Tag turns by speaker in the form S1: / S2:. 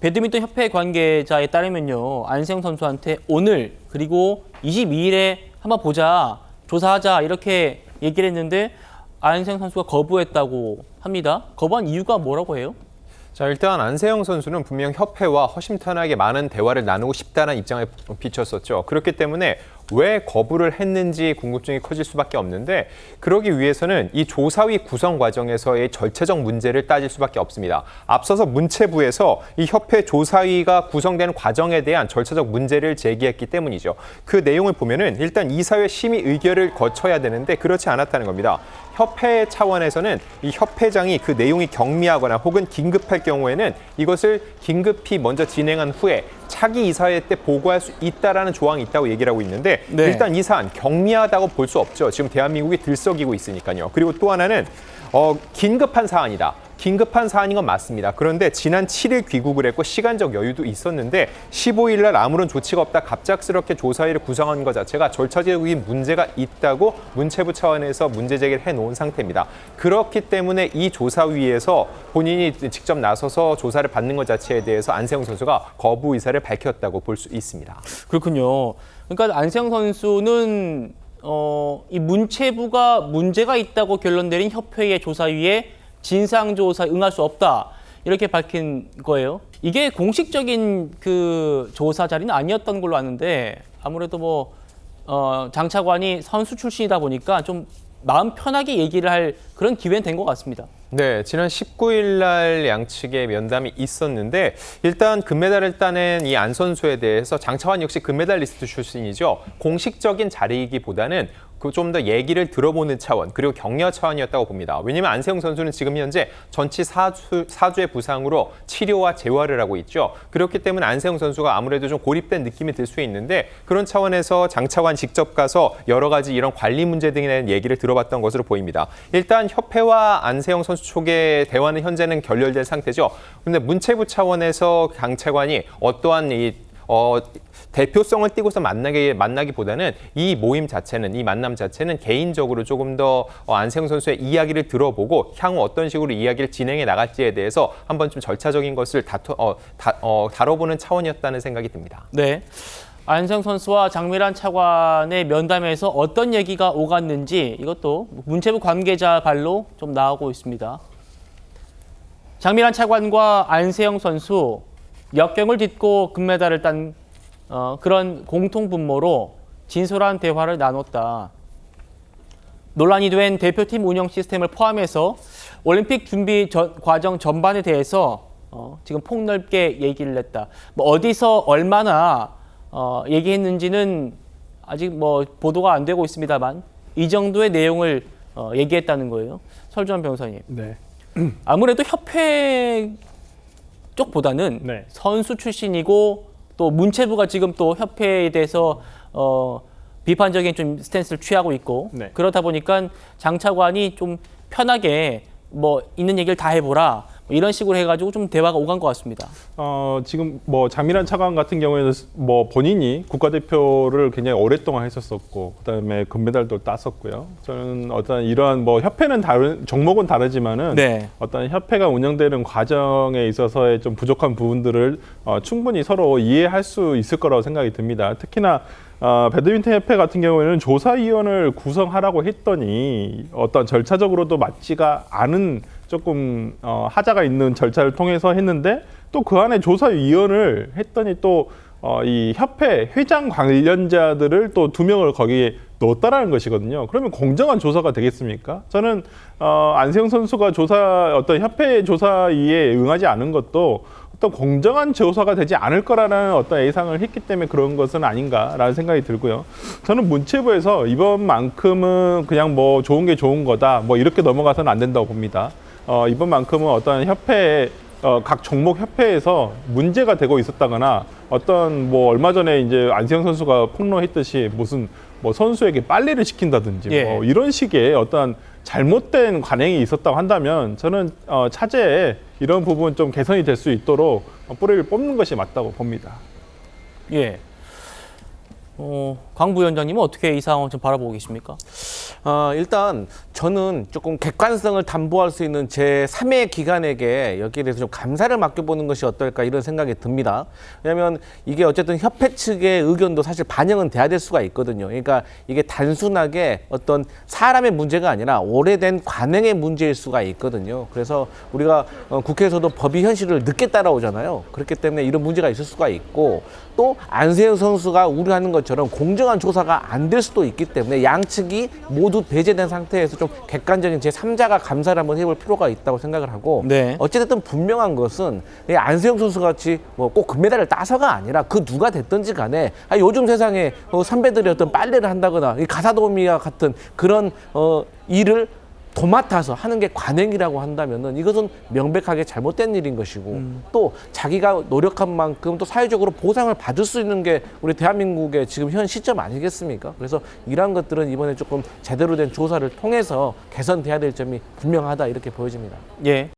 S1: 배드민턴 협회 관계자에 따르면요, 안세영 선수한테 오늘 그리고 22일에 한번 보자, 조사하자 이렇게 얘기를 했는데 안세영 선수가 거부했다고 합니다. 거부한 이유가 뭐라고 해요?
S2: 자, 일단 안세영 선수는 분명 협회와 허심탄회하게 많은 대화를 나누고 싶다는 입장을 비췄었죠. 그렇기 때문에 왜 거부를 했는지 궁금증이 커질 수밖에 없는데, 그러기 위해서는 이 조사위 구성 과정에서의 절차적 문제를 따질 수밖에 없습니다. 앞서서 문체부에서 이 협회 조사위가 구성되는 과정에 대한 절차적 문제를 제기했기 때문이죠. 그 내용을 보면은 일단 이사회 심의 의결을 거쳐야 되는데 그렇지 않았다는 겁니다. 협회 차원에서는 이 협회장이 그 내용이 경미하거나 혹은 긴급할 경우에는 이것을 긴급히 먼저 진행한 후에 차기 이사회 때 보고할 수 있다라는 조항이 있다고 얘기를 하고 있는데,
S1: 네.
S2: 일단 이 사안 경미하다고 볼 수 없죠. 지금 대한민국이 들썩이고 있으니까요. 그리고 또 하나는 긴급한 사안이다. 긴급한 사안인 건 맞습니다. 그런데 지난 7일 귀국을 했고 시간적 여유도 있었는데 15일 날 아무런 조치가 없다 갑작스럽게 조사위를 구성한 것 자체가 절차적인 문제가 있다고 문체부 차원에서 문제 제기를 해놓은 상태입니다. 그렇기 때문에 이 조사위에서 본인이 직접 나서서 조사를 받는 것 자체에 대해서 안세영 선수가 거부 의사를 밝혔다고 볼 수 있습니다.
S1: 그렇군요. 그러니까 안세영 선수는 이 문체부가 문제가 있다고 결론 내린 협회의 조사위에 진상조사에 응할 수 없다 이렇게 밝힌 거예요. 이게 공식적인 그 조사 자리는 아니었던 걸로 아는데 아무래도 장 차관이 선수 출신이다 보니까 좀 마음 편하게 얘기를 할 그런 기회는 된 것 같습니다.
S2: 네, 지난 19일 날 양측의 면담이 있었는데 일단 금메달을 따낸 이 안 선수에 대해서 장차관 역시 금메달리스트 출신이죠. 공식적인 자리이기보다는 좀 더 얘기를 들어보는 차원, 그리고 격려 차원이었다고 봅니다. 왜냐하면 안세영 선수는 지금 현재 전치 4주의 부상으로 치료와 재활을 하고 있죠. 그렇기 때문에 안세영 선수가 아무래도 좀 고립된 느낌이 들 수 있는데, 그런 차원에서 장차관 직접 가서 여러 가지 이런 관리 문제 등에 대한 얘기를 들어봤던 것으로 보입니다. 일단 협회와 안세영 선수 쪽의 대화는 현재는 결렬된 상태죠. 그런데 문체부 차원에서 장차관이 어떠한 대표성을 띠고서 만나기보다는 이 모임 자체는, 이 만남 자체는 개인적으로 조금 더 안세영 선수의 이야기를 들어보고 향후 어떤 식으로 이야기를 진행해 나갈지에 대해서 한번 좀 절차적인 것을 다뤄보는 차원이었다는 생각이 듭니다.
S1: 네, 안세영 선수와 장미란 차관의 면담에서 어떤 얘기가 오갔는지 이것도 문체부 관계자 발로 좀 나오고 있습니다. 장미란 차관과 안세영 선수 역경을 딛고 금메달을 딴 그런 공통 분모로 진솔한 대화를 나눴다. 논란이 된 대표팀 운영 시스템을 포함해서 올림픽 준비 과정 전반에 대해서 지금 폭넓게 얘기를 했다. 어디서 얼마나 얘기했는지는 아직 보도가 안 되고 있습니다만 이 정도의 내용을 얘기했다는 거예요. 설주환 변호사님.
S3: 네.
S1: 아무래도 협회 쪽보다는
S3: 네.
S1: 선수 출신이고 또 문체부가 지금 또 협회에 대해서 비판적인 좀 스탠스를 취하고 있고,
S3: 네.
S1: 그러다 보니까 장 차관이 좀 편하게 있는 얘기를 다 해보라 이런 식으로 해가지고 좀 대화가 오간 것 같습니다.
S3: 지금 장미란 차관 같은 경우에는 본인이 국가대표를 굉장히 오랫동안 했었었고, 그다음에 금메달도 땄었고요. 저는 어떤 이러한 협회는 다른 종목은 다르지만은
S1: 네.
S3: 어떤 협회가 운영되는 과정에 있어서의 좀 부족한 부분들을 충분히 서로 이해할 수 있을 거라고 생각이 듭니다. 특히나 배드민턴 협회 같은 경우에는 조사위원을 구성하라고 했더니 어떤 절차적으로도 맞지가 않은 조금 하자가 있는 절차를 통해서 했는데, 또 그 안에 조사위원을 했더니 또 이 협회 회장 관련자들을 또 2명을 거기에 넣었다라는 것이거든요. 그러면 공정한 조사가 되겠습니까? 저는 안세영 선수가 어떤 협회 조사위에 응하지 않은 것도 어떤 공정한 조사가 되지 않을 거라는 어떤 예상을 했기 때문에 그런 것은 아닌가라는 생각이 들고요. 저는 문체부에서 이번만큼은 그냥 좋은 게 좋은 거다, 이렇게 넘어가서는 안 된다고 봅니다. 이번만큼은 어떤 협회, 각 종목 협회에서 문제가 되고 있었다거나 어떤 얼마 전에 이제 안세영 선수가 폭로했듯이 무슨 선수에게 빨래를 시킨다든지
S1: 예.
S3: 이런 식의 어떤 잘못된 관행이 있었다고 한다면 저는 차제에 이런 부분 좀 개선이 될 수 있도록 뿌리를 뽑는 것이 맞다고 봅니다.
S1: 예. 강 부위원장님은 어떻게 이 상황을 좀 바라보고 계십니까?
S4: 일단 저는 조금 객관성을 담보할 수 있는 제3의 기관에게 여기에 대해서 좀 감사를 맡겨보는 것이 어떨까 이런 생각이 듭니다. 왜냐하면 이게 어쨌든 협회 측의 의견도 사실 반영은 돼야 될 수가 있거든요. 그러니까 이게 단순하게 어떤 사람의 문제가 아니라 오래된 관행의 문제일 수가 있거든요. 그래서 우리가 국회에서도 법이 현실을 늦게 따라오잖아요. 그렇기 때문에 이런 문제가 있을 수가 있고 또 안세영 선수가 우려하는 것처럼 공정한 조사가 안 될 수도 있기 때문에 양측이 모두 배제된 상태에서 좀 객관적인 제3자가 감사를 한번 해볼 필요가 있다고 생각을 하고
S1: 네.
S4: 어쨌든 분명한 것은 이 안세영 선수 같이 뭐 꼭 금메달을 따서가 아니라 그 누가 됐든지 간에 요즘 세상에 선배들이 어떤 빨래를 한다거나 이 가사도우미와 같은 그런 일을 도맡아서 하는 게 관행이라고 한다면은 이것은 명백하게 잘못된 일인 것이고 또 자기가 노력한 만큼 또 사회적으로 보상을 받을 수 있는 게 우리 대한민국의 지금 현 시점 아니겠습니까? 그래서 이러한 것들은 이번에 조금 제대로 된 조사를 통해서 개선돼야 될 점이 분명하다 이렇게 보여집니다.
S1: 예.